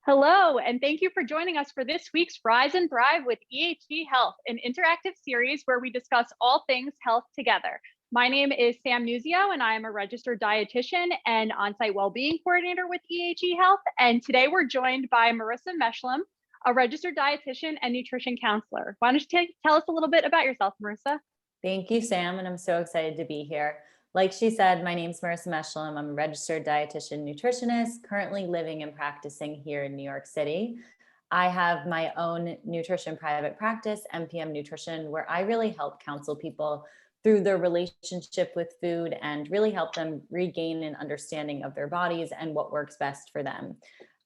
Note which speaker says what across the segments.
Speaker 1: Hello, and thank you for joining us for this week's Rise and Thrive with EHG Health, an interactive series where we discuss all things health together. My name is Sam Nuzio, and I am a registered dietitian and on-site well-being coordinator with EHG Health. And today we're joined by Marissa Meshulam, a registered dietitian and nutrition counselor. Why don't you tell us a little bit about yourself, Marissa?
Speaker 2: Thank you, Sam, and I'm so excited to be here. Like she said, my name's Marissa Meshulam. I'm a registered dietitian nutritionist, currently living and practicing here in New York City. I have my own nutrition private practice, MPM Nutrition, where I really help counsel people through their relationship with food and really help them regain an understanding of their bodies and what works best for them.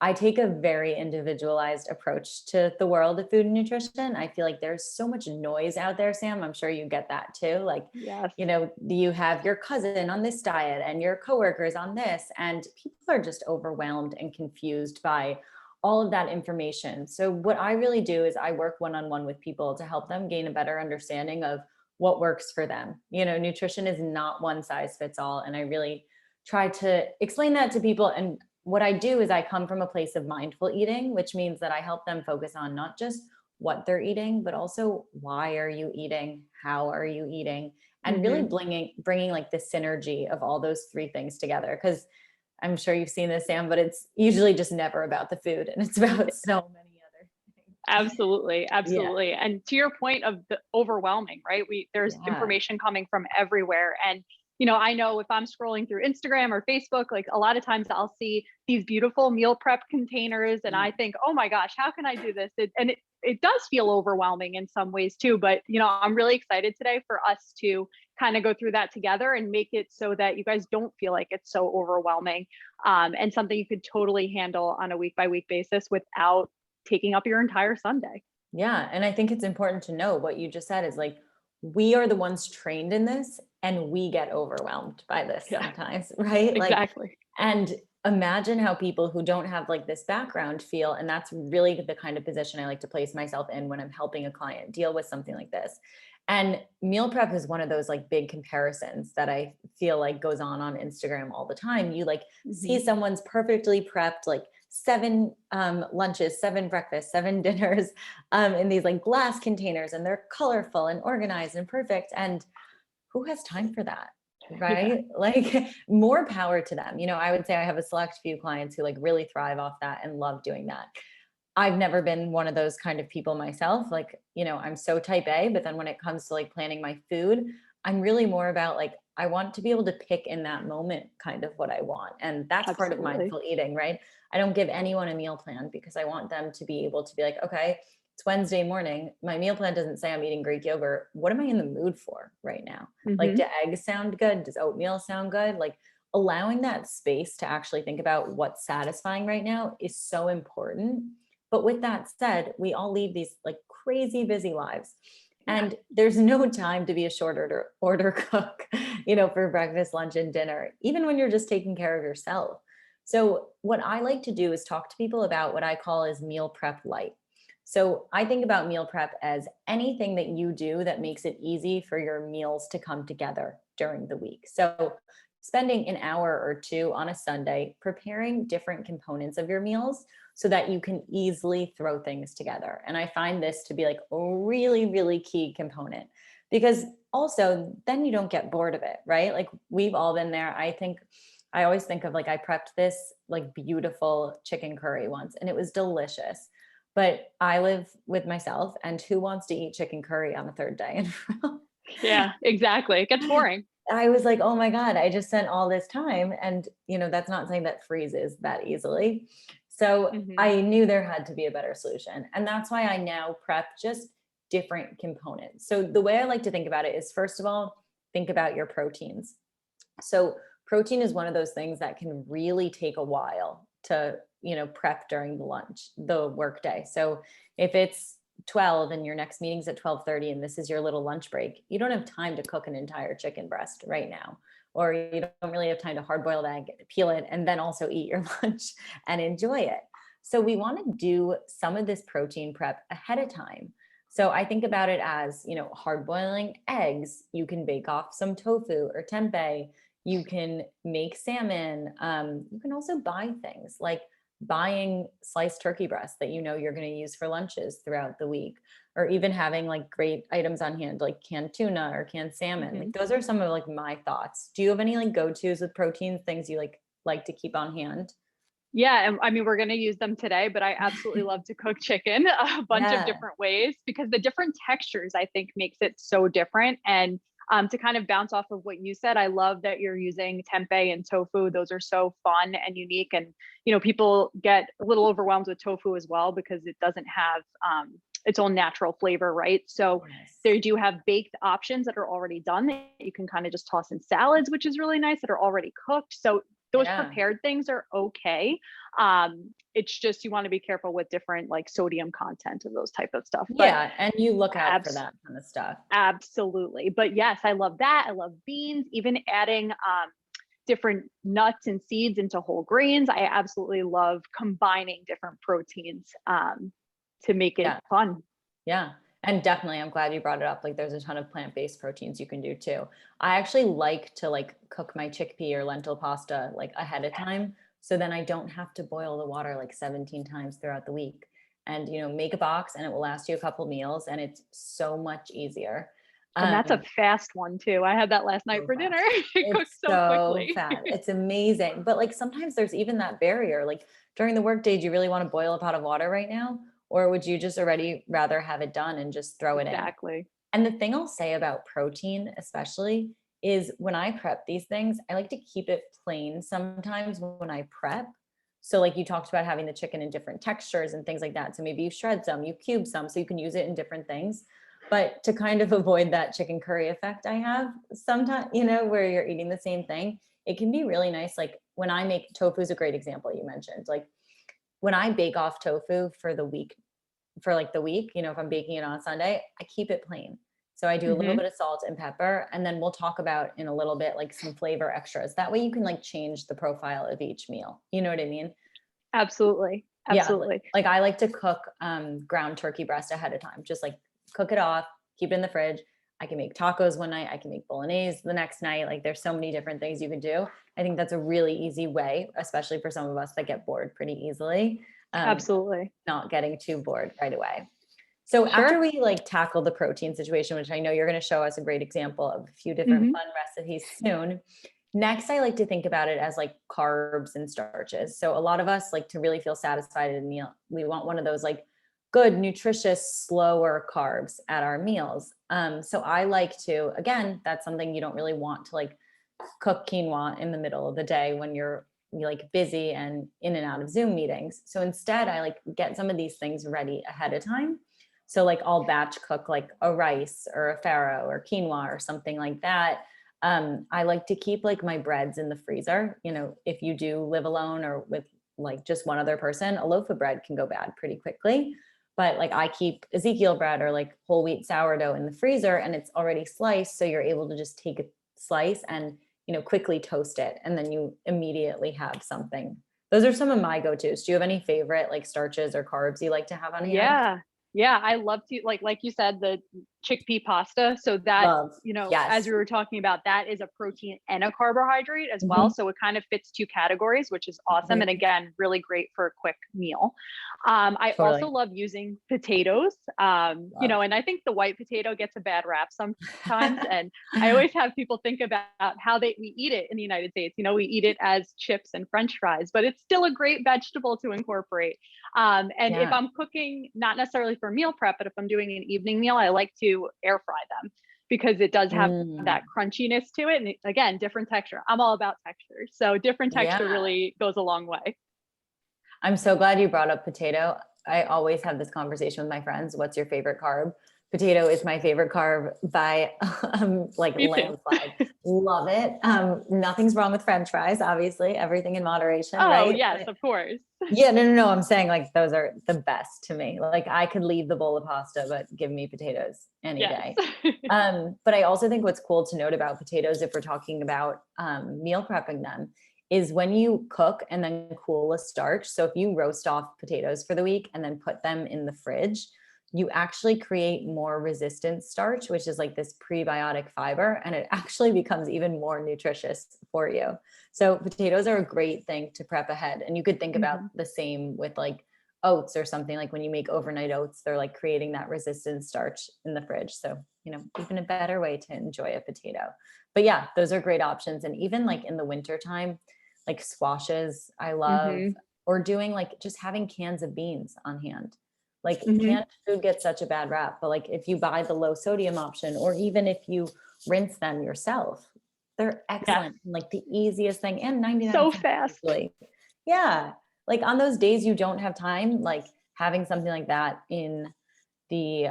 Speaker 2: I take a very individualized approach to the world of food and nutrition. I feel like there's so much noise out there, Sam. I'm sure you get that too. Like,
Speaker 1: Yes.
Speaker 2: you have your cousin on this diet and your coworkers on this, and people are just overwhelmed and confused by all of that information. So what I really do is I work one-on-one with people to help them gain a better understanding of what works for them. Nutrition is not one size fits all. And I really try to explain that to people. And what I do is I come from a place of mindful eating, which means that I help them focus on not just what they're eating, but also why are you eating? How are you eating? And really bringing like the synergy of all those three things together. Because I'm sure you've seen this, Sam, but it's usually just never about the food, and it's about so many other things.
Speaker 1: Absolutely,
Speaker 2: Yeah.
Speaker 1: absolutely. And to your point of the overwhelming, right? There's
Speaker 2: Yeah.
Speaker 1: information coming from everywhere. And I know if I'm scrolling through Instagram or Facebook, like a lot of times I'll see these beautiful meal prep containers and I think, oh my gosh, how can I do this? And it does feel overwhelming in some ways too. But I'm really excited today for us to kind of go through that together and make it so that you guys don't feel like it's so overwhelming, and something you could totally handle on a week by week basis without taking up your entire Sunday.
Speaker 2: Yeah. And I think it's important to know what you just said is like, we are the ones trained in this and we get overwhelmed by this
Speaker 1: Yeah,
Speaker 2: sometimes, right? Like,
Speaker 1: exactly.
Speaker 2: and imagine how people who don't have like this background feel. And that's really the kind of position I like to place myself in when I'm helping a client deal with something like this. And meal prep is one of those like big comparisons that I feel like goes on Instagram all the time. You like see
Speaker 1: Mhm.
Speaker 2: someone's perfectly prepped, like seven lunches, seven breakfasts, seven dinners in these like glass containers, and they're colorful and organized and perfect. And who has time for that?
Speaker 1: Yeah.
Speaker 2: Right? Like more power to them. I would say I have a select few clients who like really thrive off that and love doing that. I've never been one of those kind of people myself. Like, I'm so type A, but then when it comes to like planning my food, I'm really more about like, I want to be able to pick in that moment kind of what I want. And that's part of
Speaker 1: Absolutely.
Speaker 2: mindful eating, right? I don't give anyone a meal plan because I want them to be able to be like, okay, it's Wednesday morning. My meal plan doesn't say I'm eating Greek yogurt. What am I in the mood for right now? Like, do
Speaker 1: Mhm.
Speaker 2: eggs sound good? Does oatmeal sound good? Like, allowing that space to actually think about what's satisfying right now is so important. But with that said, we all lead these like crazy busy lives.
Speaker 1: Yeah.
Speaker 2: And there's no time to be a short order cook, for breakfast, lunch, and dinner, even when you're just taking care of yourself. So what I like to do is talk to people about what I call as meal prep light. So I think about meal prep as anything that you do that makes it easy for your meals to come together during the week. So spending an hour or two on a Sunday preparing different components of your meals so that you can easily throw things together. And I find this to be like a really, really key component because also then you don't get bored of it, right? Like we've all been there. I always think of like, I prepped this like beautiful chicken curry once and it was delicious. But I live with myself, and who wants to eat chicken curry on the third day in a row?
Speaker 1: Yeah, exactly. It gets boring.
Speaker 2: I was like, oh my God, I just spent all this time. And, that's not something that freezes that easily. So
Speaker 1: Mhm.
Speaker 2: I knew there had to be a better solution. And that's why I now prep just different components. So the way I like to think about it is, first of all, think about your proteins. So protein is one of those things that can really take a while to, prep during the work day. So if it's 12 and your next meeting's at 12:30 and this is your little lunch break, you don't have time to cook an entire chicken breast right now. Or you don't really have time to hard boil that, peel it, and then also eat your lunch and enjoy it. So we want to do some of this protein prep ahead of time. So I think about it as, hard boiling eggs. You can bake off some tofu or tempeh. You can make salmon. You can also buy things like buying sliced turkey breasts that you know you're going to use for lunches throughout the week, or even having like great items on hand, like canned tuna or canned salmon.
Speaker 1: Mhm.
Speaker 2: Like those are some of like my thoughts. Do you have any like go-tos with proteins, things you like to keep on hand?
Speaker 1: Yeah, and I mean, we're gonna use them today, but I absolutely love to cook chicken a bunch of
Speaker 2: Yeah.
Speaker 1: different ways because the different textures I think makes it so different. And to kind of bounce off of what you said, I love that you're using tempeh and tofu. Those are so fun and unique. And people get a little overwhelmed with tofu as well because it doesn't have its own natural flavor, right? So
Speaker 2: Yes.
Speaker 1: they do have baked options that are already done that you can kind of just toss in salads, which is really nice, that are already cooked. So those
Speaker 2: Yeah.
Speaker 1: prepared things are okay. It's just you want to be careful with different like sodium content and those type of stuff. But
Speaker 2: Yeah. And you look out for
Speaker 1: abs-
Speaker 2: that kind of stuff.
Speaker 1: absolutely. But yes, I love that. I love beans, even adding different nuts and seeds into whole grains. I absolutely love combining different proteins to make it
Speaker 2: Yeah.
Speaker 1: fun.
Speaker 2: Yeah. And definitely, I'm glad you brought it up. Like there's a ton of plant-based proteins you can do too. I actually like to like cook my chickpea or lentil pasta like ahead of time. So then I don't have to boil the water like 17 times throughout the week. And make a box and it will last you a couple meals and it's so much easier.
Speaker 1: And that's a
Speaker 2: Um,
Speaker 1: fast one too. I had that last night
Speaker 2: so
Speaker 1: for dinner.
Speaker 2: fast.
Speaker 1: It cooks
Speaker 2: It's
Speaker 1: so
Speaker 2: so
Speaker 1: quickly.
Speaker 2: fast. It's amazing. But like sometimes there's even that barrier. Like during the workday, do you really want to boil a pot of water right now? Or would you just already rather have it done and just throw it in?
Speaker 1: Exactly.
Speaker 2: And the thing I'll say about protein, especially, is when I prep these things, I like to keep it plain sometimes when I prep. So, like you talked about having the chicken in different textures and things like that. So, maybe you shred some, you cube some, so you can use it in different things. But to kind of avoid that chicken curry effect I have sometimes, where you're eating the same thing, it can be really nice. Like when I make tofu is a great example you mentioned. Like when I bake off tofu for the week, for like the week, if I'm baking it on Sunday, I keep it plain. So I do a little
Speaker 1: Hmm.
Speaker 2: bit of salt and pepper, and then we'll talk about in a little bit like some flavor extras. That way you can like change the profile of each meal. You know what I mean?
Speaker 1: Absolutely.
Speaker 2: Yeah.
Speaker 1: Absolutely.
Speaker 2: Like I like to cook ground turkey breast ahead of time. Just like cook it off, keep it in the fridge. I can make tacos one night, I can make bolognese the next night. Like there's so many different things you can do. I think that's a really easy way, especially for some of us that get bored pretty easily. Um,
Speaker 1: Absolutely.
Speaker 2: Not getting too bored right away. So after
Speaker 1: Sure.
Speaker 2: we like tackle the protein situation, which I know you're going to show us a great example of a few different
Speaker 1: Hmm.
Speaker 2: fun recipes soon. Next, I like to think about it as like carbs and starches. So a lot of us like to really feel satisfied in a meal. We want one of those like good, nutritious, slower carbs at our meals. So I like to, again, that's something you don't really want to like cook quinoa in the middle of the day when you're like busy and in and out of Zoom meetings. So instead, I like get some of these things ready ahead of time. So like I'll batch cook like a rice or a farro or quinoa or something like that. I like to keep like my breads in the freezer. If you do live alone or with like just one other person, a loaf of bread can go bad pretty quickly. But like I keep Ezekiel bread or like whole wheat sourdough in the freezer and it's already sliced. So you're able to just take a slice and quickly toast it, and then you immediately have something. Those are some of my go-tos. Do you have any favorite like starches or carbs you like to have on hand?
Speaker 1: Yeah. Yeah, I love to like you said, the chickpea pasta. So that,
Speaker 2: Love.
Speaker 1: as we
Speaker 2: Yes.
Speaker 1: were talking about, that is a protein and a carbohydrate as well.
Speaker 2: Mhm.
Speaker 1: So it kind of fits two categories, which is awesome. And
Speaker 2: Completely.
Speaker 1: again, really great for a quick meal. I also
Speaker 2: Totally.
Speaker 1: love using potatoes.
Speaker 2: Love.
Speaker 1: And I think the white potato gets a bad rap sometimes. And I always have people think about how we eat it in the United States. We eat it as chips and French fries, but it's still a great vegetable to incorporate. And if
Speaker 2: Yeah.
Speaker 1: I'm cooking, not necessarily for meal prep, but if I'm doing an evening meal, I like to air fry them because it does have
Speaker 2: Mm.
Speaker 1: that crunchiness to it. And again, different texture. I'm all about texture. So different texture
Speaker 2: Yeah.
Speaker 1: really goes a long way.
Speaker 2: I'm so glad you brought up potato. I always have this conversation with my friends. What's your favorite carb? Potato is my favorite carb by like
Speaker 1: Me too.
Speaker 2: landslide. Love it. Nothing's wrong with French fries, obviously. Everything in moderation,
Speaker 1: Oh,
Speaker 2: right?
Speaker 1: yes,
Speaker 2: But
Speaker 1: of course.
Speaker 2: yeah, no, no, no. I'm saying like those are the best to me. Like I could leave the bowl of pasta, but give me potatoes any
Speaker 1: Yes.
Speaker 2: day. But I also think what's cool to note about potatoes, if we're talking about meal prepping them, is when you cook and then cool a starch. So if you roast off potatoes for the week and then put them in the fridge, you actually create more resistant starch, which is like this prebiotic fiber, and it actually becomes even more nutritious for you. So potatoes are a great thing to prep ahead. And you could think about
Speaker 1: Mhm.
Speaker 2: the same with like oats or something. Like when you make overnight oats, they're like creating that resistant starch in the fridge. So, even a better way to enjoy a potato. But yeah, those are great options. And even like in the winter time, like squashes, I love,
Speaker 1: Mhm.
Speaker 2: or doing like just having cans of beans on hand. Like
Speaker 1: Mhm.
Speaker 2: canned food gets such a bad rap, but like if you buy the low sodium option, or even if you rinse them yourself, they're
Speaker 1: Yes.
Speaker 2: excellent. Like the easiest thing, and 99
Speaker 1: So
Speaker 2: cents
Speaker 1: fast.
Speaker 2: usually. Yeah. Like on those days you don't have time, like having something like that in the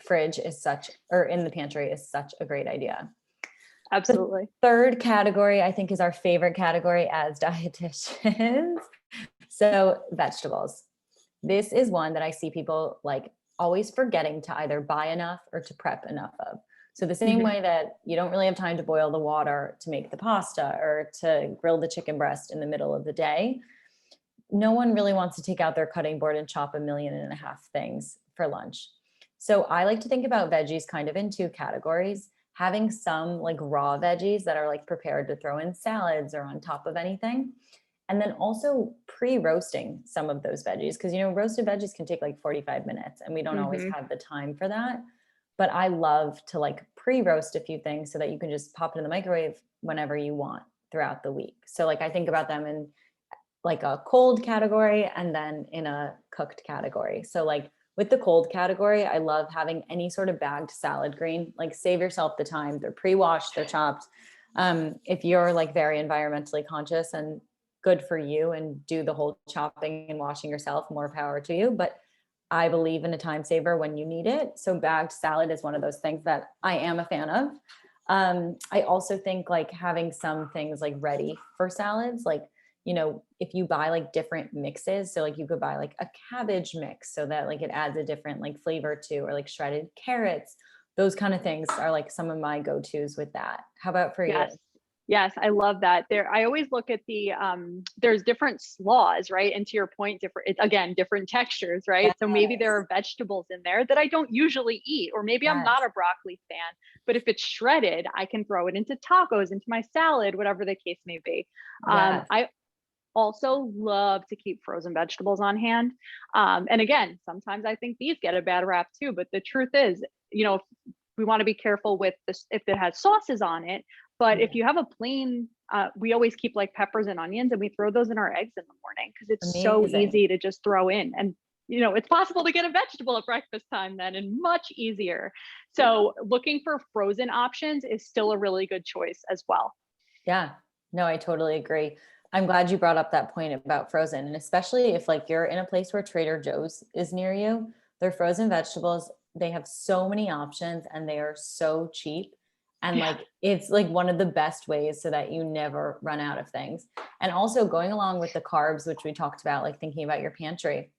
Speaker 2: fridge is such, or in the pantry is such a great idea. The
Speaker 1: Absolutely.
Speaker 2: third category I think is our favorite category as dietitians. So vegetables. This is one that I see people like always forgetting to either buy enough or to prep enough of. So the same
Speaker 1: Mhm.
Speaker 2: way that you don't really have time to boil the water to make the pasta or to grill the chicken breast in the middle of the day, no one really wants to take out their cutting board and chop 1.5 million things for lunch. So I like to think about veggies kind of in two categories, having some like raw veggies that are like prepared to throw in salads or on top of anything. And then also pre-roasting some of those veggies, because roasted veggies can take like 45 minutes and we don't always
Speaker 1: Mhm.
Speaker 2: have the time for that. But I love to like pre-roast a few things so that you can just pop it in the microwave whenever you want throughout the week. So like I think about them in like a cold category and then in a cooked category. So like with the cold category, I love having any sort of bagged salad green. Like save yourself the time. They're pre-washed, they're chopped. If you're like very environmentally conscious and good for you and do the whole chopping and washing yourself, more power to you. But I believe in a time saver when you need it. So bagged salad is one of those things that I am a fan of. I also think like having some things like ready for salads, like if you buy like different mixes, so like you could buy like a cabbage mix so that like it adds a different like flavor to, or like shredded carrots, those kind of things are like some of my go-tos with that. How about for you?
Speaker 1: Yes. Yes, I love that. I always look at there's different slaws, right? And to your point, again, different textures, right? So maybe there
Speaker 2: Yes.
Speaker 1: are vegetables in there that I don't usually eat, or maybe I'm not
Speaker 2: Yes.
Speaker 1: a broccoli fan, but if it's shredded, I can throw it into tacos, into my salad, whatever the case may be.
Speaker 2: Yes.
Speaker 1: I also love to keep frozen vegetables on hand. And again, sometimes I think these get a bad rap too, but the truth is, we want to be careful with this if it has sauces on it. But if
Speaker 2: Yeah.
Speaker 1: you have a plain, we always keep like peppers and onions and we throw those in our eggs in the morning because it's so
Speaker 2: Amazing.
Speaker 1: easy to just throw in. And, it's possible to get a vegetable at breakfast time then and much easier. So looking for frozen options is still a really good choice as well.
Speaker 2: Yeah, no, I totally agree. I'm glad you brought up that point about frozen. And especially if like you're in a place where Trader Joe's is near you, their frozen vegetables, they have so many options and they are so cheap. And
Speaker 1: Yeah.
Speaker 2: like it's like one of the best ways so that you never run out of things. And also going along with the carbs, which we talked about, like thinking about your pantry,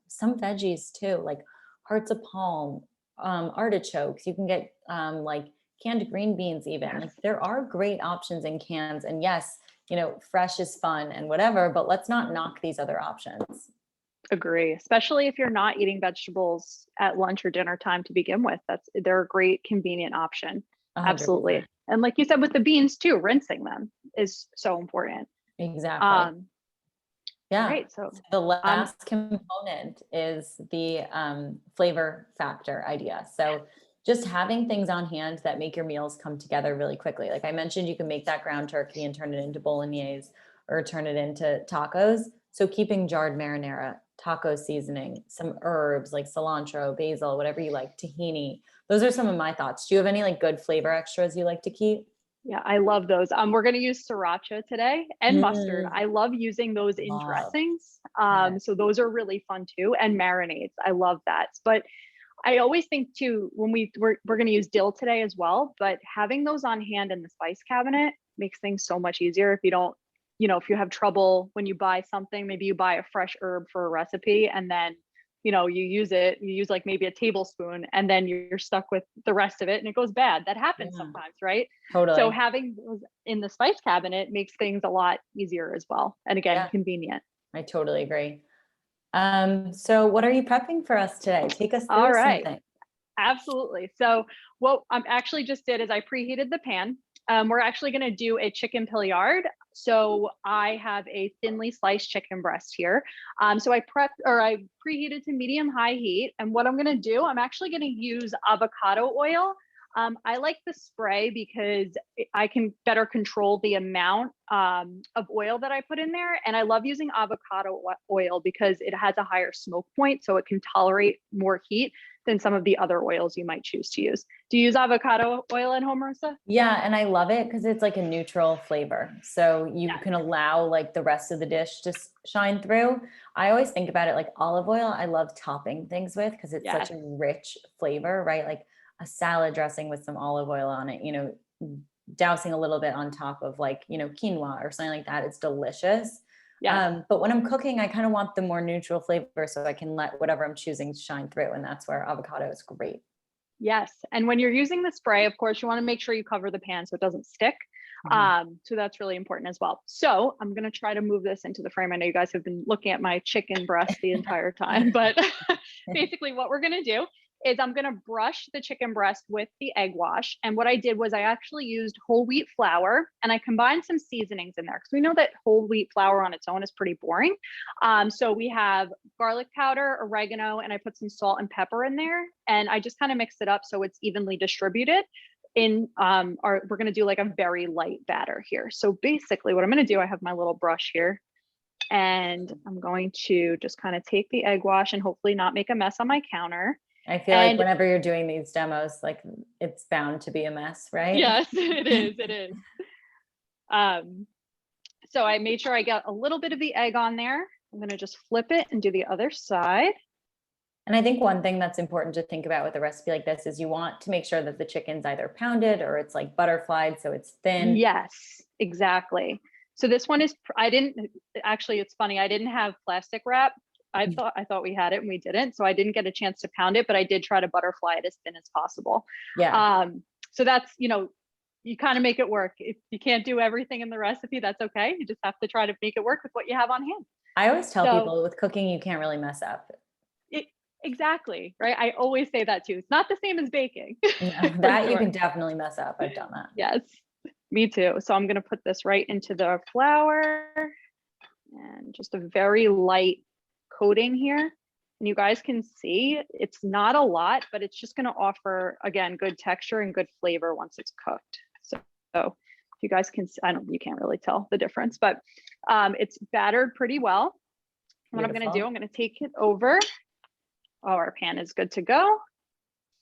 Speaker 2: some veggies too, like hearts of palm, artichokes. You can get like canned green beans, even.
Speaker 1: Yes.
Speaker 2: Like there are great options in cans. And yes, fresh is fun and whatever, but let's not knock these other options.
Speaker 1: Agree, especially if you're not eating vegetables at lunch or dinner time to begin with. They're a great convenient option.
Speaker 2: 100%.
Speaker 1: Absolutely. And like you said with the beans too, rinsing them is so important.
Speaker 2: Exactly.
Speaker 1: Um, all
Speaker 2: Yeah.
Speaker 1: right. So
Speaker 2: So the
Speaker 1: um
Speaker 2: last component is the flavor factor idea. So just having things on hand that make your meals come together really quickly. Like I mentioned, you can make that ground turkey and turn it into bolognese or turn it into tacos. So keeping jarred marinara, taco seasoning, some herbs like cilantro, basil, whatever you like, tahini. Those are some of my thoughts. Do you have any like good flavor extras you like to keep?
Speaker 1: yeah, I love those. We're going to use sriracha today and mustard.
Speaker 2: Mm,
Speaker 1: I love using those in
Speaker 2: love.
Speaker 1: dressings.
Speaker 2: Yeah.
Speaker 1: So those are really fun too, and marinades. I love that. But I always think too, when we're going to use dill today as well, but having those on hand in the spice cabinet makes things so much easier. If you don't, if you have trouble when you buy something, maybe you buy a fresh herb for a recipe and then, you use like maybe a tablespoon and then you're stuck with the rest of it and it goes bad. That happens
Speaker 2: Yeah.
Speaker 1: sometimes, right? So
Speaker 2: Totally.
Speaker 1: having those in the spice cabinet makes things a lot easier as well. And again,
Speaker 2: Yeah.
Speaker 1: convenient.
Speaker 2: I totally agree. So what are you prepping for us today? Take us
Speaker 1: All
Speaker 2: through
Speaker 1: right.
Speaker 2: something.
Speaker 1: Absolutely. So what I actually just did is I preheated the pan. We're actually going to do a chicken pilliard. So I have a thinly sliced chicken breast here. So I preheated to medium high heat. And what I'm going to do, I'm actually going to use avocado oil. I like the spray because I can better control the amount of oil that I put in there. And I love using avocado oil because it has a higher smoke point, so it can tolerate more heat than some of the other oils you might choose to use. Do you use avocado oil at home, Marissa?
Speaker 2: Yeah, and I love it because it's like a neutral flavor. So you
Speaker 1: Yeah.
Speaker 2: can allow like the rest of the dish to shine through. I always think about it like olive oil. I love topping things with because it's
Speaker 1: Yes.
Speaker 2: such a rich flavor, right? Like a salad dressing with some olive oil on it, dousing a little bit on top of like, quinoa or something like that. It's delicious.
Speaker 1: Yes.
Speaker 2: But when I'm cooking, I kind of want the more neutral flavor so I can let whatever I'm choosing shine through. And that's where avocado is great.
Speaker 1: Yes. And when you're using the spray, of course, you want to make sure you cover the pan so it doesn't stick.
Speaker 2: Mhm.
Speaker 1: So that's really important as well. So I'm going to try to move this into the frame. I know you guys have been looking at my chicken breast the entire time, but basically what we're going to do is I'm going to brush the chicken breast with the egg wash. And what I did was I actually used whole wheat flour and I combined some seasonings in there because we know that whole wheat flour on its own is pretty boring. So we have garlic powder, oregano, and I put some salt and pepper in there. And I just kind of mixed it up so it's evenly distributed in we're going to do like a very light batter here. So basically what I'm going to do, I have my little brush here and I'm going to just kind of take the egg wash and hopefully not make a mess on my counter.
Speaker 2: I feel like
Speaker 1: And
Speaker 2: whenever you're doing these demos, like it's bound to be a mess, right?
Speaker 1: yes, it is. It is. Um, so I made sure I got a little bit of the egg on there. I'm going to just flip it and do the other side.
Speaker 2: And I think one thing that's important to think about with a recipe like this is you want to make sure that the chicken's either pounded or it's like butterflied, so it's thin.
Speaker 1: Yes, exactly. So this one is, I didn't, actually, it's funny. I didn't have plastic wrap. I thought we had it and we didn't. So I didn't get a chance to pound it, but I did try to butterfly it as thin as possible.
Speaker 2: Yeah.
Speaker 1: So that's, you kind of make it work. If you can't do everything in the recipe, that's okay. You just have to try to make it work with what you have on hand.
Speaker 2: I always tell
Speaker 1: So
Speaker 2: people with cooking, you can't really mess up.
Speaker 1: exactly, right? I always say that too. It's not the same as baking.
Speaker 2: No, that you can definitely mess up. I've done that.
Speaker 1: Yes, me too. So I'm going to put this right into the flour and just a very light coating here. And you guys can see it's not a lot, but it's just going to offer, again, good texture and good flavor once it's cooked. So if you guys can, you can't really tell the difference, but it's battered pretty well. What I'm going to do, I'm going to take it over. Oh, our pan is good to go.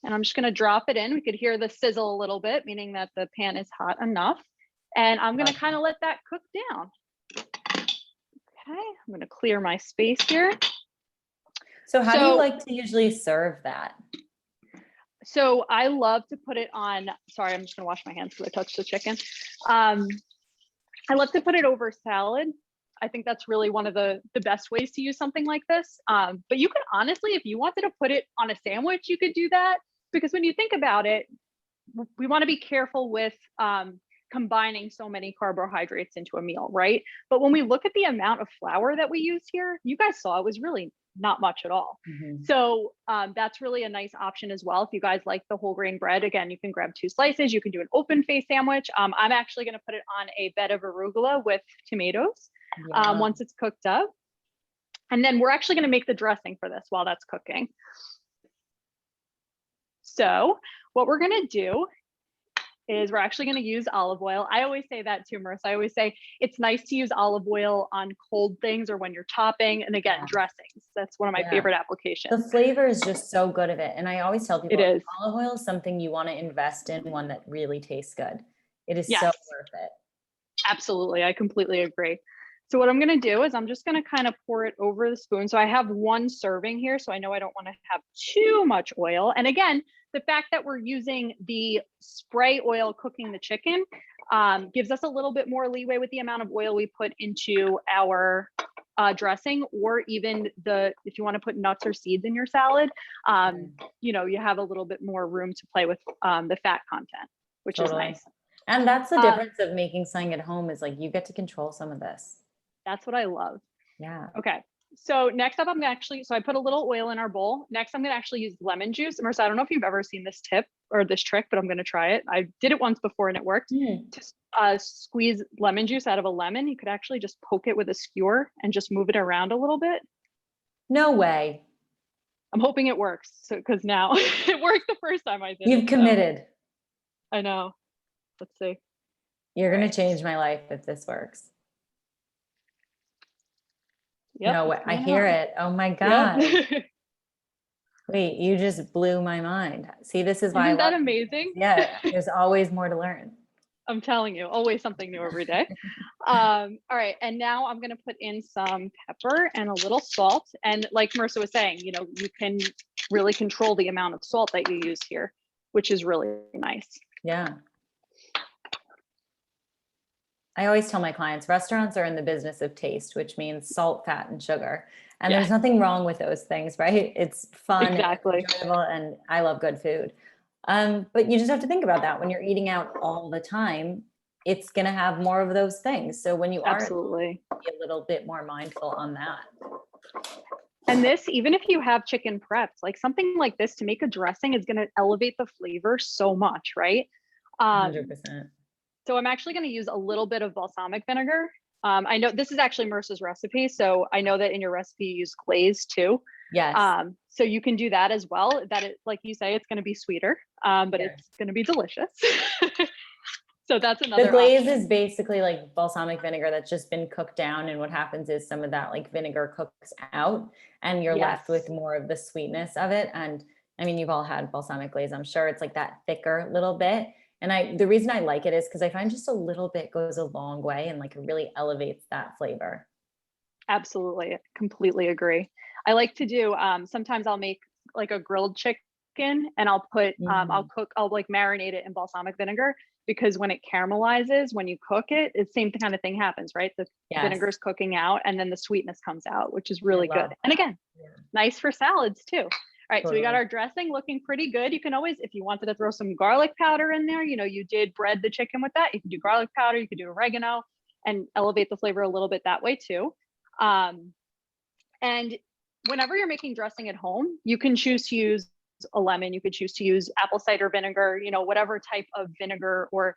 Speaker 1: And I'm just going to drop it in. We could hear the sizzle a little bit, meaning that the pan is hot enough. And I'm going to kind of let that cook down. Okay, I'm going to clear my space here.
Speaker 2: So how do you like to usually serve that?
Speaker 1: So I love to put it on, sorry, I'm just going to wash my hands because I touched the chicken. I love to put it over salad. I think that's really one of the best ways to use something like this. But you could honestly, if you wanted to put it on a sandwich, you could do that. Because when you think about it, we want to be careful with combining so many carbohydrates into a meal, right? But when we look at the amount of flour that we use here, you guys saw it was really not much at all.
Speaker 2: Mm-hmm.
Speaker 1: So that's really a nice option as well. If you guys like the whole grain bread, again, you can grab 2 slices. You can do an open face sandwich. I'm actually going to put it on a bed of arugula with tomatoes once it's cooked up. And then we're actually going to make the dressing for this while that's cooking. So what we're going to do is we're actually going to use olive oil. I always say that too, Marissa. I always say it's nice to use olive oil on cold things or when you're chopping. And again, dressings. That's one of my favorite applications.
Speaker 2: The flavor is just so good of it. And I always tell people olive oil is something you want to invest in, one that really tastes good. It is so worth it.
Speaker 1: Absolutely. I completely agree. So what I'm going to do is I'm just going to kind of pour it over the spoon. So I have 1 serving here. So I know I don't want to have too much oil. And again, the fact that we're using the spray oil cooking the chicken gives us a little bit more leeway with the amount of oil we put into our dressing, or even if you want to put nuts or seeds in your salad, you have a little bit more room to play with the fat content, which is nice.
Speaker 2: And that's the difference of making something at home is like you get to control some of this.
Speaker 1: That's what I love.
Speaker 2: Yeah.
Speaker 1: Okay. So next up, so I put a little oil in our bowl. Next, I'm gonna actually use lemon juice. Marissa, I don't know if you've ever seen this tip or this trick, but I'm gonna try it. I did it once before and it worked.
Speaker 2: Mm.
Speaker 1: To squeeze lemon juice out of a lemon, you could actually just poke it with a skewer and just move it around a little bit.
Speaker 2: No way.
Speaker 1: I'm hoping it works. So, because now it worked the first time I did
Speaker 2: You've
Speaker 1: it.
Speaker 2: committed.
Speaker 1: So I know. Let's see.
Speaker 2: You're
Speaker 1: All
Speaker 2: going
Speaker 1: right.
Speaker 2: to change my life if this works.
Speaker 1: Yep,
Speaker 2: No way. I hear it. Oh my God.
Speaker 1: Yep.
Speaker 2: Wait, you just blew my mind. See, this is why I
Speaker 1: Isn't that
Speaker 2: love you.
Speaker 1: amazing?
Speaker 2: Yeah, there's always more to learn.
Speaker 1: I'm telling you, always something new every day. All right, and now I'm gonna put in some pepper and a little salt. And like Marissa was saying, you know, you can really control the amount of salt that you use here, which is really nice.
Speaker 2: Yeah. I always tell my clients, restaurants are in the business of taste, which means salt, fat, and sugar. And there's nothing wrong with those things, right? It's fun
Speaker 1: Exactly.
Speaker 2: and enjoyable, and I love good food. But you just have to think about that when you're eating out all the time, it's going to have more of those things. So when you are,
Speaker 1: Absolutely.
Speaker 2: be a little bit more mindful on that.
Speaker 1: And this, even if you have chicken prepped, like something like this to make a dressing is going to elevate the flavor so much, right?
Speaker 2: 100%.
Speaker 1: So I'm actually going to use a little bit of balsamic vinegar. I know this is actually Marissa's recipe, so I know that in your recipe you use glaze too.
Speaker 2: Yes.
Speaker 1: So you can do that as well. That it, like you say, it's going to be sweeter, but
Speaker 2: Yes.
Speaker 1: it's going to be delicious. So that's another.
Speaker 2: The glaze
Speaker 1: option.
Speaker 2: is basically like balsamic vinegar that's just been cooked down, and what happens is some of that like vinegar cooks out, and you're left with more of the sweetness of it. And I mean, you've all had balsamic glaze, I'm sure. It's like that thicker little bit. And the reason I like it is because I find just a little bit goes a long way and like really elevates that flavor.
Speaker 1: Absolutely. Completely agree. I like to do, sometimes I'll make like a grilled chicken and I'll put, I'll like marinate it in balsamic vinegar, because when it caramelizes, when you cook it, it's same kind of thing happens, right? The vinegar's cooking out and then the sweetness comes out, which is really good. And again, nice for salads too. All right, so we got our dressing looking pretty good. You can always, if you wanted to throw some garlic powder in there, you know, you did bread the chicken with that. You can do garlic powder, you could do oregano and elevate the flavor a little bit that way too. And whenever you're making dressing at home, you can choose to use a lemon, you could choose to use apple cider vinegar, you know, whatever type of vinegar or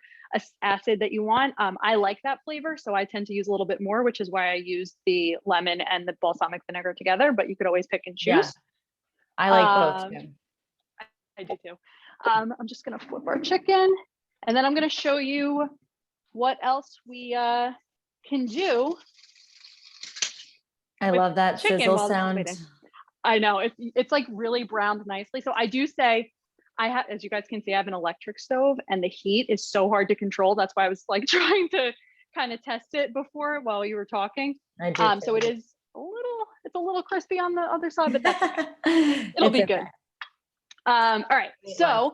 Speaker 1: acid that you want. I like that flavor, so I tend to use a little bit more, which is why I use the lemon and the balsamic vinegar together, but you could always pick and choose.
Speaker 2: Yeah. I like both too.
Speaker 1: I do too. I'm just gonna flip our chicken, and then I'm gonna show you what else we can do.
Speaker 2: I love that sizzle sound.
Speaker 1: I know it's like really browned nicely. So I do say, I have, as you guys can see, I have an electric stove, and the heat is so hard to control. That's why I was like trying to kind of test it before while you were talking. So it is it's a little crispy on the other side, but that's okay. It'll be good. All right, so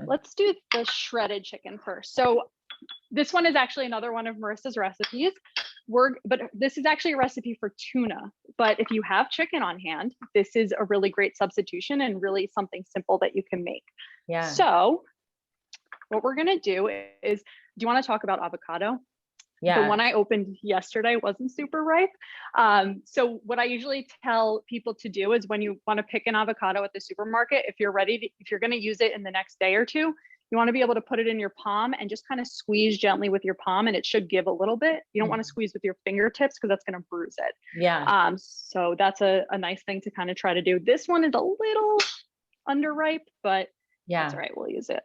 Speaker 1: let's do the shredded chicken first. So this one is actually another one of Marissa's recipes. But this is actually a recipe for tuna. But if you have chicken on hand, this is a really great substitution and really something simple that you can make.
Speaker 2: Yeah.
Speaker 1: So what we're gonna do is, do you want to talk about avocado?
Speaker 2: Yeah.
Speaker 1: The one I opened yesterday wasn't super ripe. So what I usually tell people to do is, when you want to pick an avocado at the supermarket, if you're going to use it in the next day or two, you want to be able to put it in your palm and just kind of squeeze gently with your palm, and it should give a little bit. You don't want to squeeze with your fingertips because that's going to bruise it.
Speaker 2: Yeah.
Speaker 1: So that's a nice thing to kind of try to do. This one is a little underripe, but that's all right. We'll use it.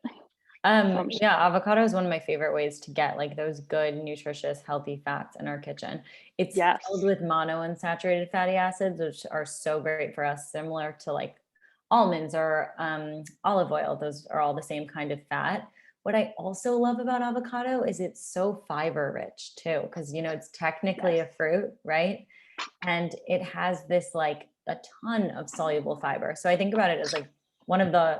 Speaker 2: Yeah, avocado is one of my favorite ways to get like those good, nutritious, healthy fats in our kitchen. It's filled with monounsaturated fatty acids, which are so great for us, similar to like almonds or olive oil. Those are all the same kind of fat. What I also love about avocado is it's so fiber rich too, because you know it's technically a fruit, right? And it has this like a ton of soluble fiber. So I think about it as like one of the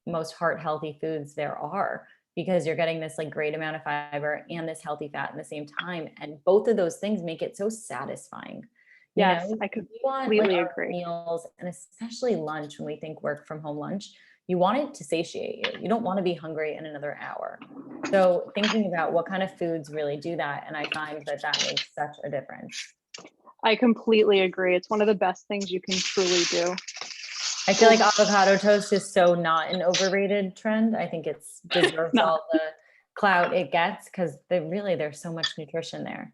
Speaker 2: most heart healthy foods there are, because you're getting this like great amount of fiber and this healthy fat at the same time, and both of those things make it so satisfying. You know,
Speaker 1: I completely agree.
Speaker 2: Meals, and especially lunch, when we think work from home lunch, you want it to satiate you. You don't want to be hungry in another hour. So thinking about what kind of foods really do that, and I find that makes such a difference.
Speaker 1: I completely agree. It's one of the best things you can truly do.
Speaker 2: I feel like avocado toast is so not an overrated trend. I think it's deserves
Speaker 1: Not.
Speaker 2: all the clout it gets because there's so much nutrition there.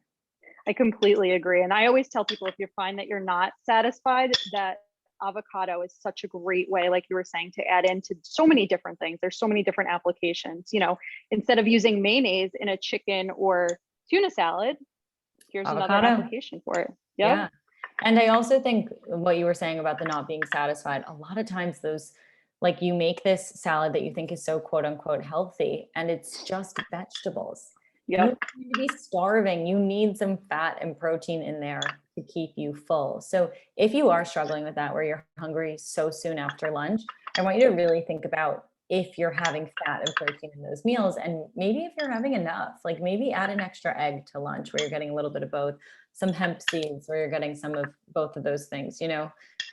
Speaker 1: I completely agree. And I always tell people, if you find that you're not satisfied, that avocado is such a great way, like you were saying, to add into so many different things. There's so many different applications. You know, instead of using mayonnaise in a chicken or tuna salad, here's another
Speaker 2: Avocado.
Speaker 1: application for it. Yep.
Speaker 2: Yeah. And I also think what you were saying about the not being satisfied, a lot of times those, like you make this salad that you think is so quote unquote healthy, and it's just vegetables. You
Speaker 1: Yep.
Speaker 2: need to be starving. You need some fat and protein in there to keep you full. So if you are struggling with that, where you're hungry so soon after lunch, I want you to really think about if you're having fat and protein in those meals, and maybe if you're having enough, like maybe add an extra egg to lunch where you're getting a little bit of both, some hemp seeds where you're getting some of both of those things,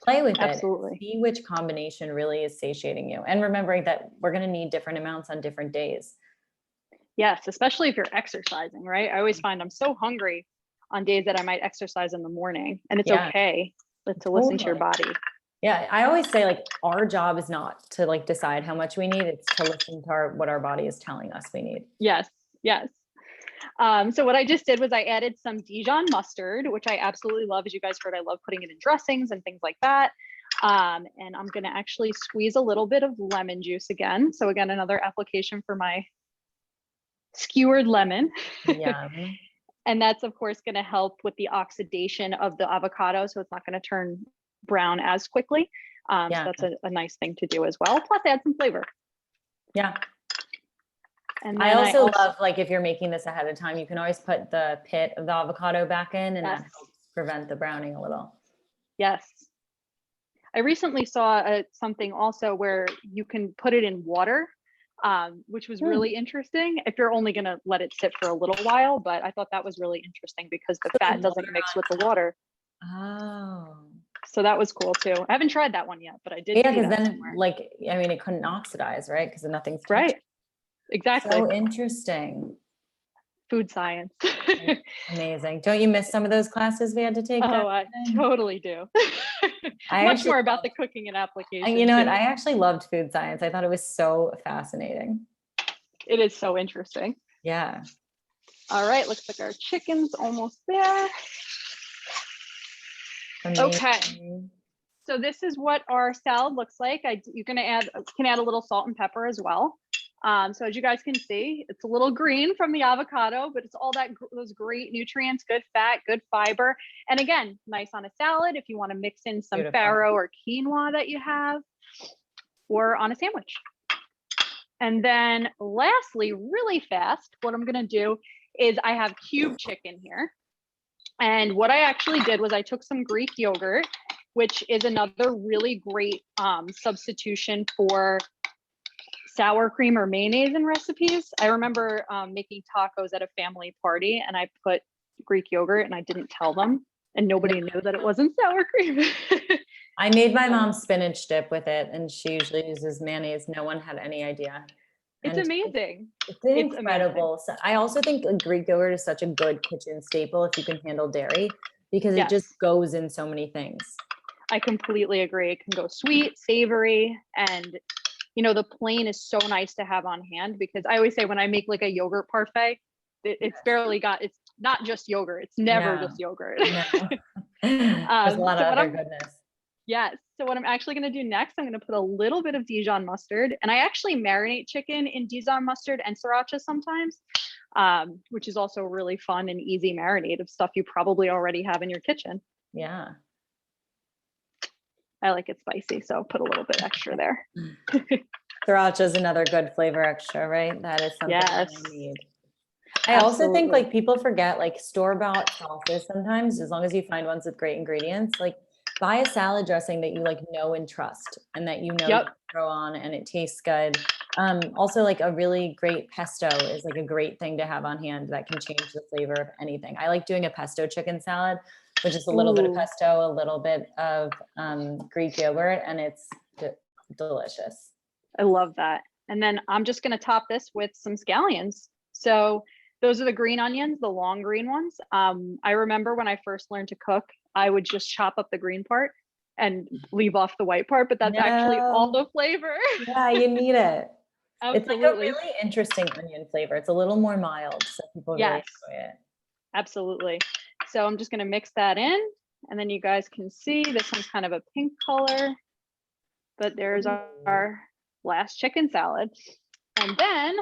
Speaker 2: play with it,
Speaker 1: Absolutely.
Speaker 2: see which combination really is satiating you. And remembering that we're going to need different amounts on different days.
Speaker 1: Yes, especially if you're exercising, right? I always find I'm so hungry on days that I might exercise in the morning, and it's okay to listen to your body.
Speaker 2: Yeah, I always say, like, our job is not to like decide how much we need, it's to listen to what our body is telling us we need.
Speaker 1: Yes, yes. So what I just did was I added some Dijon mustard, which I absolutely love. As you guys heard, I love putting it in dressings and things like that. And I'm going to actually squeeze a little bit of lemon juice again. So again, another application for my skewered lemon.
Speaker 2: Yum.
Speaker 1: And that's of course going to help with the oxidation of the avocado, so it's not going to turn brown as quickly. So that's a nice thing to do as well. Plus add some flavor.
Speaker 2: Yeah.
Speaker 1: And
Speaker 2: I also love, like, if you're making this ahead of time, you can always put the pit of the avocado back in, and that helps prevent the browning a little.
Speaker 1: Yes. I recently saw something also where you can put it in water, which was really interesting if you're only going to let it sit for a little while. But I thought that was really interesting because the fat doesn't mix with the water.
Speaker 2: Oh.
Speaker 1: So that was cool too. I haven't tried that one yet, but I did.
Speaker 2: Yeah, because then, like, I mean, it couldn't oxidize, right? Because nothing's touched.
Speaker 1: Right. Exactly.
Speaker 2: So interesting.
Speaker 1: Food science.
Speaker 2: Amazing. Don't you miss some of those classes we had to take?
Speaker 1: Oh, I totally do. Much more about the cooking and application.
Speaker 2: And you know what? I actually loved food science. I thought it was so fascinating.
Speaker 1: It is so interesting.
Speaker 2: Yeah.
Speaker 1: All right. Looks like our chicken's almost there. Amazing. Okay. So this is what our salad looks like. You can add a little salt and pepper as well. So as you guys can see, it's a little green from the avocado, but it's all those great nutrients, good fat, good fiber. And again, nice on a salad if you want to mix in some farro or quinoa that you have, or on a sandwich. And then lastly, really fast, what I'm going to do is I have cube chicken here. And what I actually did was I took some Greek yogurt, which is another really great substitution for sour cream or mayonnaise in recipes. I remember making tacos at a family party, and I put Greek yogurt and I didn't tell them, and nobody knew that it wasn't sour cream.
Speaker 2: I made my mom spinach dip with it, and she usually uses mayonnaise. No one had any idea.
Speaker 1: It's amazing.
Speaker 2: It's incredible. So I also think Greek yogurt is such a good kitchen staple if you can handle dairy, because it just goes in so many things.
Speaker 1: I completely agree. It can go sweet, savory, and the plain is so nice to have on hand, because I always say when I make like a yogurt parfait, it's not just yogurt. It's never just yogurt.
Speaker 2: No. There's a lot of other goodness.
Speaker 1: Yes. So what I'm actually going to do next, I'm going to put a little bit of Dijon mustard, and I actually marinate chicken in Dijon mustard and sriracha sometimes, which is also really fun and easy marinade of stuff you probably already have in your kitchen.
Speaker 2: Yeah.
Speaker 1: I like it spicy, so put a little bit extra there.
Speaker 2: Sriracha is another good flavor extra, right? That is something I need. I also think, like, people forget, like, store-bought sauces sometimes, as long as you find ones with great ingredients, like, buy a salad dressing that you know and trust, and that you can throw on and it tastes good. Also, like, a really great pesto is like a great thing to have on hand that can change the flavor of anything. I like doing a pesto chicken salad, which is a little bit of pesto, a little bit of Greek yogurt, and it's delicious.
Speaker 1: I love that. And then I'm just going to top this with some scallions. So those are the green onions, the long green ones. I remember when I first learned to cook, I would just chop up the green part and leave off the white part, but that's actually all the flavor.
Speaker 2: Yeah, you need it. It's like a
Speaker 1: Absolutely.
Speaker 2: really interesting onion flavor. It's a little more mild, so people really
Speaker 1: Yes,
Speaker 2: enjoy it.
Speaker 1: absolutely. So I'm just going to mix that in, and then you guys can see this one's kind of a pink color, but there's our last chicken salad. And then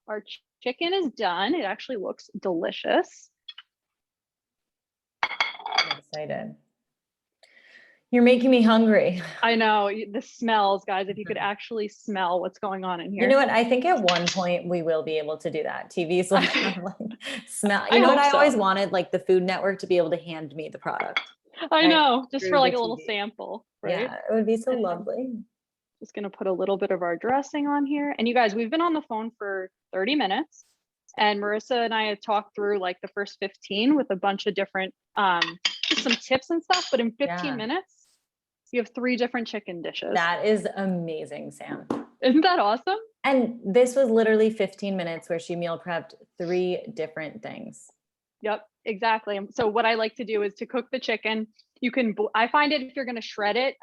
Speaker 1: our chicken is done. It actually looks delicious.
Speaker 2: I'm excited. You're making me hungry.
Speaker 1: I know the smells, guys, if you could actually smell what's going on in here.
Speaker 2: You know what? I think at one point we will be able to do that. TV's like, smell. You
Speaker 1: I
Speaker 2: know what?
Speaker 1: hope
Speaker 2: I
Speaker 1: so.
Speaker 2: always wanted, like, the Food Network to be able to hand me the product.
Speaker 1: I know, just
Speaker 2: through
Speaker 1: for like
Speaker 2: the
Speaker 1: a little
Speaker 2: TV.
Speaker 1: sample, right?
Speaker 2: Yeah, it would be so lovely.
Speaker 1: Just gonna put a little bit of our dressing on here. And you guys, we've been on the phone for 30 minutes. And Marissa and I have talked through like the first 15 with a bunch of different, just some tips and stuff. But in 15 minutes, you have 3 different chicken dishes.
Speaker 2: That is amazing, Sam.
Speaker 1: Isn't that awesome?
Speaker 2: And this was literally 15 minutes where she meal prepped 3 different things.
Speaker 1: Yep, exactly. So what I like to do is to cook the chicken. You can, I find it if you're going to shred it,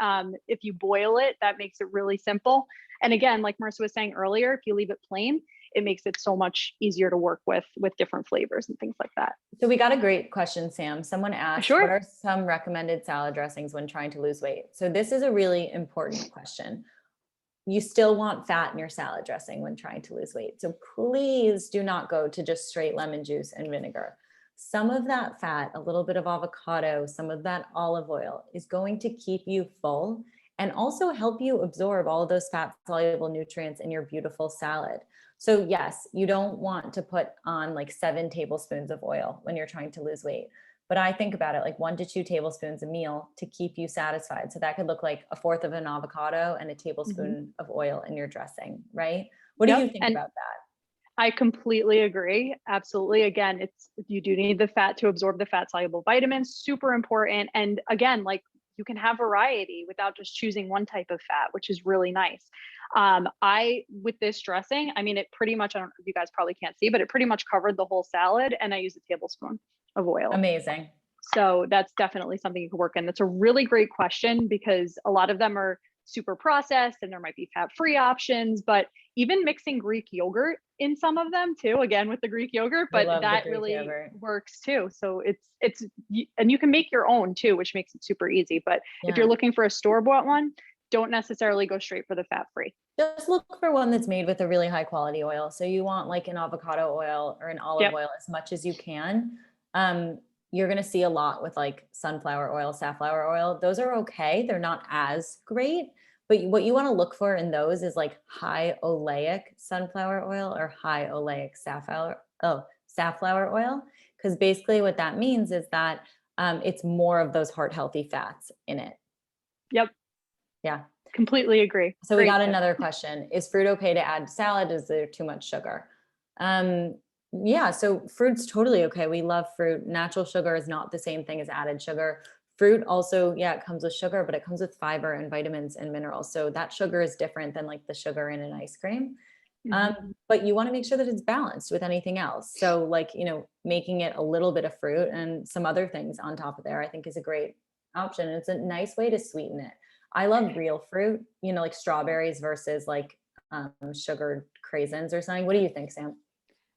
Speaker 1: if you boil it, that makes it really simple. And again, like Marissa was saying earlier, if you leave it plain, it makes it so much easier to work with different flavors and things like that.
Speaker 2: So we got a great question, Sam. Someone asked,
Speaker 1: Sure.
Speaker 2: what are some recommended salad dressings when trying to lose weight? So this is a really important question. You still want fat in your salad dressing when trying to lose weight. So please do not go to just straight lemon juice and vinegar. Some of that fat, a little bit of avocado, some of that olive oil is going to keep you full and also help you absorb all of those fat soluble nutrients in your beautiful salad. So yes, you don't want to put on like 7 tablespoons of oil when you're trying to lose weight. But I think about it like 1 to 2 tablespoons a meal to keep you satisfied. So that could look like 1/4 of an avocado and a tablespoon of oil in your dressing, right? What do you think about that?
Speaker 1: I completely agree. Absolutely. Again, you do need the fat to absorb the fat soluble vitamins, super important. And again, like you can have variety without just choosing one type of fat, which is really nice. With this dressing, I mean, it pretty much, I don't know, you guys probably can't see, but it pretty much covered the whole salad, and I use a tablespoon of oil.
Speaker 2: Amazing.
Speaker 1: So that's definitely something you can work in. That's a really great question because a lot of them are super processed and there might be fat-free options, but even mixing Greek yogurt in some of them too, again with the Greek yogurt, but that really works too. So and you can make your own too, which makes it super easy. But if you're looking for a store-bought one, don't necessarily go straight for the fat-free.
Speaker 2: Just look for one that's made with a really high quality oil. So you want like an avocado oil or an olive oil as much as you can. You're going to see a lot with like sunflower oil, safflower oil. Those are okay. They're not as great, but what you want to look for in those is like high oleic sunflower oil or high oleic safflower oil. Because basically what that means is that it's more of those heart healthy fats in it.
Speaker 1: Yep.
Speaker 2: Yeah.
Speaker 1: Completely agree.
Speaker 2: So we got another question. Is fruit okay to add to salad? Is there too much sugar? Yeah, so fruit's totally okay. We love fruit. Natural sugar is not the same thing as added sugar. Fruit also, it comes with sugar, but it comes with fiber and vitamins and minerals. So that sugar is different than like the sugar in an ice cream. But you want to make sure that it's balanced with anything else. So like, making it a little bit of fruit and some other things on top of there, I think is a great option. It's a nice way to sweeten it. I love real fruit, like strawberries versus like sugared craisins or something. What do you think, Sam?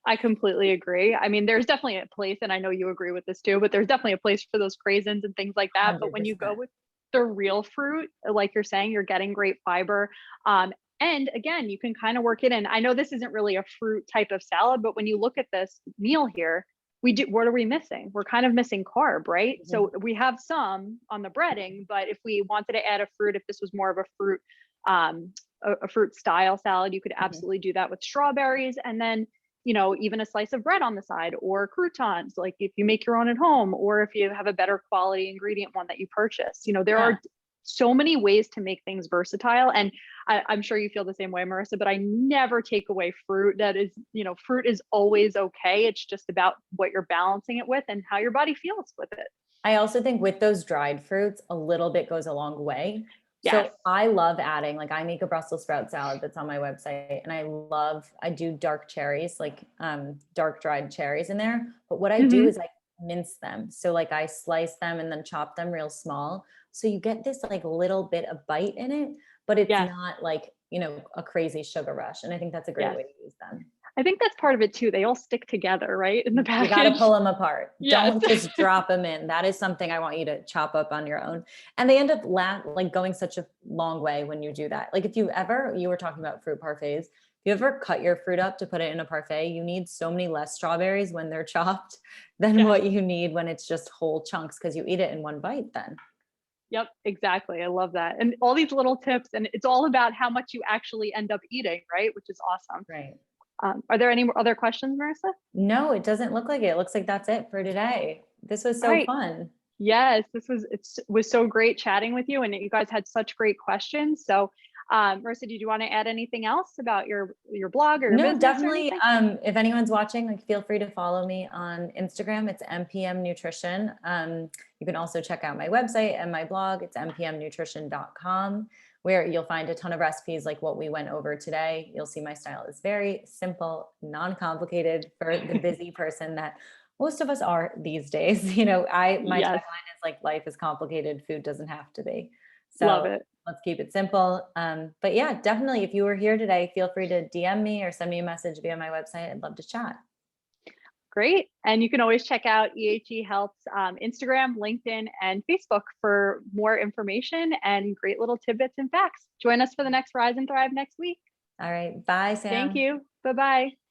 Speaker 1: I completely agree. I mean, there's definitely a place, and I know you agree with this too, but there's definitely a place for those craisins and things like that.
Speaker 2: 100%.
Speaker 1: But when you go with the real fruit, like you're saying, you're getting great fiber. And again, you can kind of work it in. I know this isn't really a fruit type of salad, but when you look at this meal here, what are we missing? We're kind of missing carb, right? Mm-hmm. So we have some on the breading, but if we wanted to add a fruit, if this was more of a fruit, a fruit style salad, you could absolutely do that with strawberries. And then even a slice of bread on the side or croutons, like if you make your own at home, or if you have a better quality ingredient one that you purchase, there are so many ways to make things versatile. And I'm sure you feel the same way, Marissa, but I never take away fruit. That is, fruit is always okay. It's just about what you're balancing it with and how your body feels with it.
Speaker 2: I also think with those dried fruits, a little bit goes a long way.
Speaker 1: Yes.
Speaker 2: So I love adding, like I make a Brussels sprout salad that's on my website, and I do dark cherries, like dark dried cherries in there. But what I do is I mince them. So like I slice them and then chop them real small. So you get this like little bit of bite in it, but it's
Speaker 1: Yes.
Speaker 2: not like, a crazy sugar rush. And I think that's a great
Speaker 1: Yes.
Speaker 2: way to use them.
Speaker 1: I think that's part of it too. They all stick together, right? In the
Speaker 2: You got to
Speaker 1: package.
Speaker 2: pull them apart.
Speaker 1: Yes.
Speaker 2: Don't just drop them in. That is something I want you to chop up on your own. And they end up like going such a long way when you do that. Like if you were talking about fruit parfaits, if you ever cut your fruit up to put it in a parfait, you need so many less strawberries when they're chopped than
Speaker 1: Yes.
Speaker 2: what you need when it's just whole chunks, because you eat it in one bite then.
Speaker 1: Yep, exactly. I love that. And all these little tips, and it's all about how much you actually end up eating, right? Which is awesome.
Speaker 2: Right.
Speaker 1: Are there any other questions, Marissa?
Speaker 2: No, it doesn't look like it. It looks like that's it for today. This was
Speaker 1: All
Speaker 2: so
Speaker 1: right.
Speaker 2: fun.
Speaker 1: Yes, it was so great chatting with you, and you guys had such great questions. So, Marissa, did you want to add anything else about your blog or your
Speaker 2: No,
Speaker 1: business or
Speaker 2: definitely.
Speaker 1: anything?
Speaker 2: If anyone's watching, like, feel free to follow me on Instagram. It's MPM Nutrition. You can also check out my website and my blog. It's mpmnutrition.com, where you'll find a ton of recipes like what we went over today. You'll see my style is very simple, non-complicated for the busy person that most of us are these days. My
Speaker 1: Yes,
Speaker 2: tagline is like, life is complicated, food doesn't have to be.
Speaker 1: love
Speaker 2: So
Speaker 1: it.
Speaker 2: let's keep it simple. But yeah, definitely, if you were here today, feel free to DM me or send me a message via my website. I'd love to chat.
Speaker 1: Great. And you can always check out EHE Health's Instagram, LinkedIn, and Facebook for more information and great little tidbits and facts. Join us for the next Rise and Thrive next week.
Speaker 2: All right. Bye,
Speaker 1: Thank
Speaker 2: Sam.
Speaker 1: you. Bye-bye.